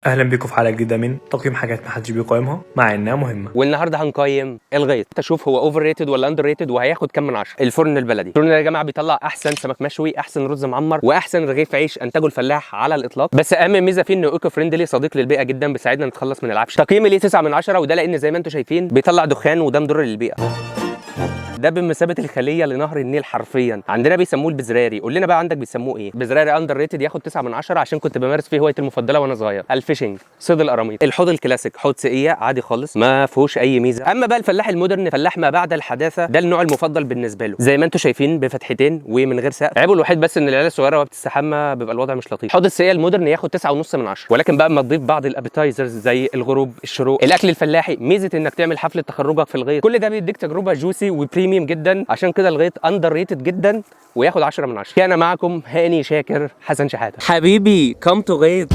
اهلا بيكم في حلقه جديده من تقييم حاجات محدش بيقيمها مع انها مهمه. والنهارده هنقيم الغيط. اشوف هو اوفر ريتد ولا اندر ريتد وهياخد كام من 10. الفرن البلدي، الفرن يا جماعه بيطلع احسن سمك مشوي، احسن رز معمر، واحسن رغيف عيش انتجه الفلاح على الاطلاق. بس اهم ميزه فيه انه ايكو فريندلي، صديق للبيئه جدا، بيساعدنا نتخلص من العفش. تقييمي ليه 9 من 10، وده لان زي ما انتم شايفين بيطلع دخان وده مضر للبيئه. ده بمثابه الخليه لنهر النيل حرفيا. عندنا بيسموه البزراري، قول لنا بقى عندك بيسموه ايه؟ بزراري اندر ريتد ياخد 9 من 10 عشان كنت بمارس فيه هوايتي المفضله وانا صغير، الفيشنج، صيد القراميط. الحوض الكلاسيك حوض سقيه عادي خالص ما فيهوش اي ميزه. اما بقى الفلاح المودرن، فلاح ما بعد الحداثه، ده النوع المفضل بالنسبه له. زي ما انتم شايفين بفتحتين ومن غير سقف. عيبه الوحيد بس ان العيال الصغيره وهي بتستحمى بيبقى الوضع مش لطيف. حوض السقيه المودرن ياخد 9.5 من 10، ولكن بقى اما تضيف بعض الابيتايزرز زي الغروب، الشروق، الاكل الفلاحي، ميزه انك تعمل حفله تخرجك في الغيط، كل ده بيديك تجربه جوسي وبريميوم جدا. عشان كده الغيط اندر ريتد جدا وياخد 10 من 10. كان معكم هاني شاكر حسن شحاته. حبيبي كم تو غيط.